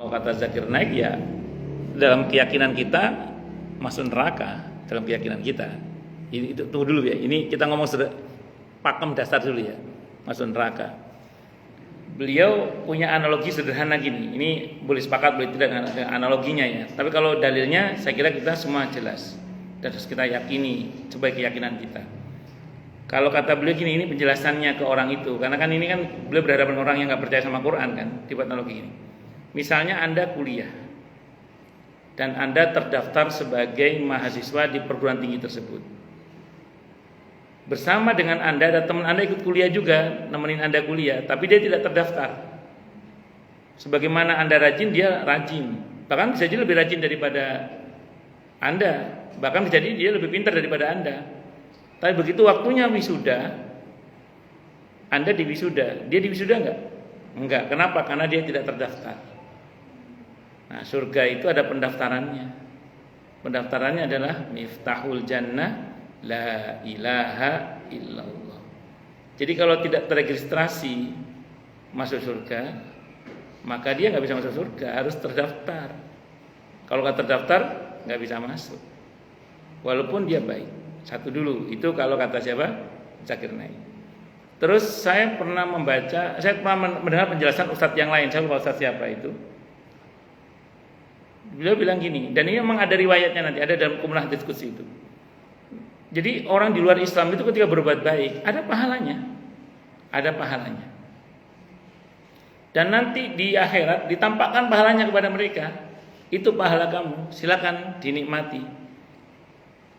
kalau kata Zakir Naik ya dalam keyakinan kita masuk neraka, dalam keyakinan kita. Itu tunggu dulu ya. Ini kita ngomong pakem dasar dulu ya. Masuk neraka. Beliau punya analogi sederhana gini. Ini boleh sepakat boleh tidak dengan analoginya ya. Tapi kalau dalilnya saya kira kita semua jelas dan harus kita yakini sebagai keyakinan kita. Kalau kata beliau gini, ini penjelasannya ke orang itu. Karena kan ini kan beliau berhadapan orang yang nggak percaya sama Quran kan, dibuat analogi ini. Misalnya Anda kuliah dan Anda terdaftar sebagai mahasiswa di perguruan tinggi tersebut. Bersama dengan Anda ada teman Anda ikut kuliah juga, nemenin Anda kuliah, tapi dia tidak terdaftar. Sebagaimana Anda rajin, dia rajin. Bahkan bisa jadi lebih rajin daripada Anda. Bahkan bisa jadi dia lebih pintar daripada Anda. Tapi begitu waktunya wisuda, Anda di wisuda, dia di wisuda enggak? Enggak. Kenapa? Karena dia tidak terdaftar. Nah, surga itu ada pendaftarannya. Pendaftarannya adalah miftahul jannah la ilaha illallah. Jadi kalau tidak teregistrasi masuk surga, maka dia nggak bisa masuk surga, harus terdaftar. Kalau nggak terdaftar, nggak bisa masuk. Walaupun dia baik. Satu dulu, itu kalau kata siapa? Zakir Naik. Terus saya pernah mendengar penjelasan ustadz yang lain, saya lupa ustadz siapa itu. Beliau bilang gini, dan ini memang ada riwayatnya nanti, ada dalam kumpulan diskusi itu. Jadi orang di luar Islam itu ketika berbuat baik, ada pahalanya. Ada pahalanya. Dan nanti di akhirat ditampakkan pahalanya kepada mereka. Itu pahala kamu, silakan dinikmati.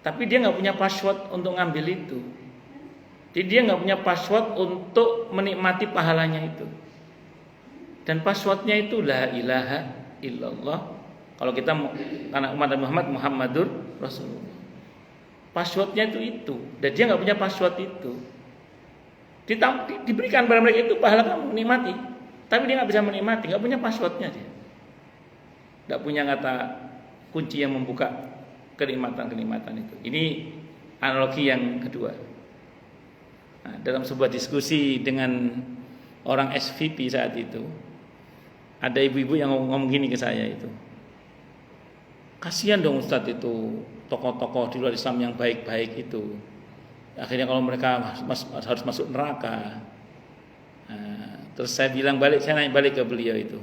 Tapi dia nggak punya password untuk ngambil itu. Jadi dia nggak punya password untuk menikmati pahalanya itu. Dan passwordnya itu la ilaha illallah. Kalau kita karena umat Muhammad, Muhammadur Rasulullah. Passwordnya itu. Dan dia nggak punya password itu. Diberikan pada mereka itu pahala kamu nikmati. Tapi dia nggak bisa menikmati, nggak punya passwordnya dia. Nggak punya kata kunci yang membuka kenikmatan-kenikmatan itu. Ini analogi yang kedua. Nah, dalam sebuah diskusi dengan orang SVP saat itu, ada ibu-ibu yang ngomong gini ke saya itu. Kasihan dong Ustadz itu, tokoh-tokoh di luar Islam yang baik-baik itu. Akhirnya kalau mereka harus masuk neraka. Nah, terus saya nanya balik ke beliau itu.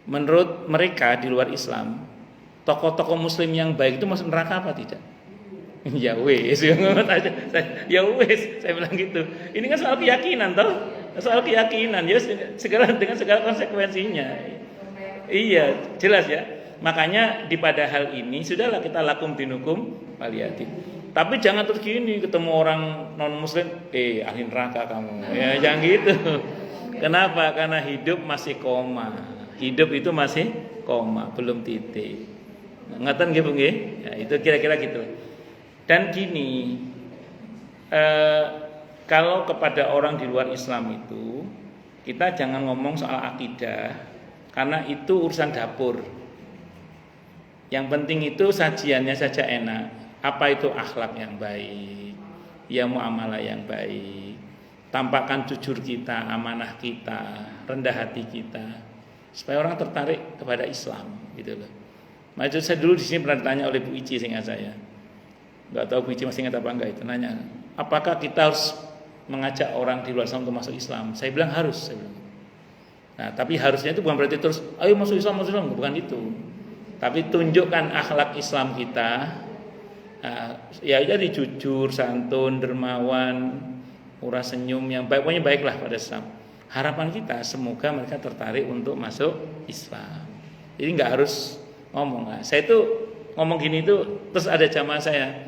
Menurut mereka di luar Islam, tokoh-tokoh muslim yang baik itu masuk neraka apa tidak? Ya wes, ya wes, saya bilang gitu. Ini kan soal keyakinan toh, soal keyakinan ya dengan segala konsekuensinya. Iya, jelas ya. Makanya di pada hal ini sudahlah kita lakum dinukum waliyatin. Tapi jangan terus gini ketemu orang non muslim, ahli neraka kamu. Ya jangan gitu. Kenapa? Karena hidup masih koma. Hidup itu masih koma, belum titik. Ngatan nggih Bu nggih? Ya, itu kira-kira gitu. Dan gini, kalau kepada orang di luar Islam itu kita jangan ngomong soal akidah karena itu urusan dapur. Yang penting itu sajiannya saja enak. Apa itu akhlak yang baik, ya muamalah yang baik, tampakkan jujur kita, amanah kita, rendah hati kita, supaya orang tertarik kepada Islam, gitu loh. Maju saya dulu di sini pernah ditanya oleh Bu Ici seingat saya. Enggak tahu Bu Ici masih ingat apa enggak itu nanya, apakah kita harus mengajak orang di luar Islam untuk masuk Islam? Saya bilang harus, saya bilang. Nah, tapi harusnya itu bukan berarti terus ayo masuk Islam, bukan itu. Tapi tunjukkan akhlak Islam kita. Nah, ya jadi jujur, santun, dermawan, murah senyum yang baik, pokoknya baiklah pada Islam. Harapan kita semoga mereka tertarik untuk masuk Islam. Jadi enggak harus ngomong. Nah, saya itu ngomong gini itu terus ada jamaah saya.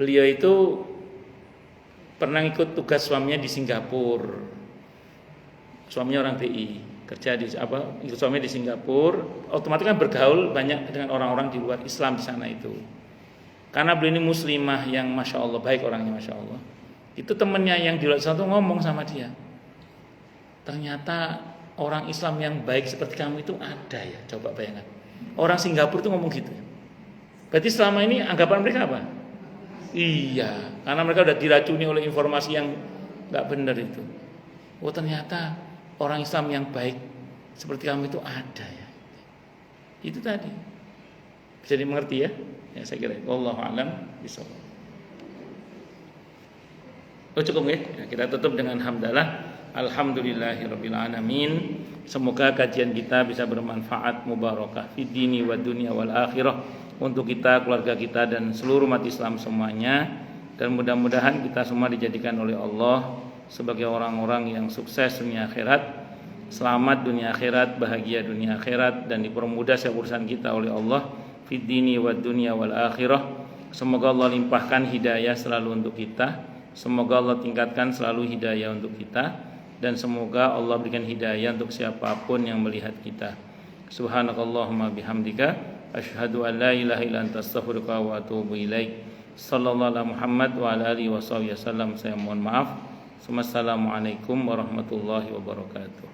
Beliau itu pernah ikut tugas suaminya di Singapura. Suaminya orang TI, kerja di ikut suaminya di Singapura, otomatis kan bergaul banyak dengan orang-orang di luar Islam di sana itu. Karena beliau ini muslimah yang masya Allah baik orangnya masya Allah. Itu temennya yang di luar Islam itu ngomong sama dia. Ternyata orang Islam yang baik seperti kamu itu ada ya, coba bayangkan. Orang Singapura itu ngomong gitu. Berarti selama ini anggapan mereka apa? Iya, karena mereka udah diracuni oleh informasi yang nggak benar itu. Oh ternyata orang Islam yang baik seperti kamu itu ada ya. Itu tadi. Bisa dimengerti ya? Ya saya kira. Wallahu a'lam bishawab. Oh cukup ya? Kita tutup dengan hamdalah. Alhamdulillahirabbil alamin. Semoga kajian kita bisa bermanfaat, mubarakah fid dini wad dunya wal akhirah untuk kita, keluarga kita dan seluruh umat Islam semuanya, dan mudah-mudahan kita semua dijadikan oleh Allah sebagai orang-orang yang sukses dunia akhirat, selamat dunia akhirat, bahagia dunia akhirat, dan dipermudah setiap urusan kita oleh Allah fid dini wad dunya wal akhirah. Semoga Allah limpahkan hidayah selalu untuk kita, semoga Allah tingkatkan selalu hidayah untuk kita, dan semoga Allah berikan hidayah untuk siapapun yang melihat kita. Subhanakallahumma bihamdika asyhadu an la ilaha illa anta astaghfiruka wa atubu ilaik. Sallallahu alaihi Muhammad wa ala alihi wasallam. Saya mohon maaf. Wassalamualaikum warahmatullahi wabarakatuh.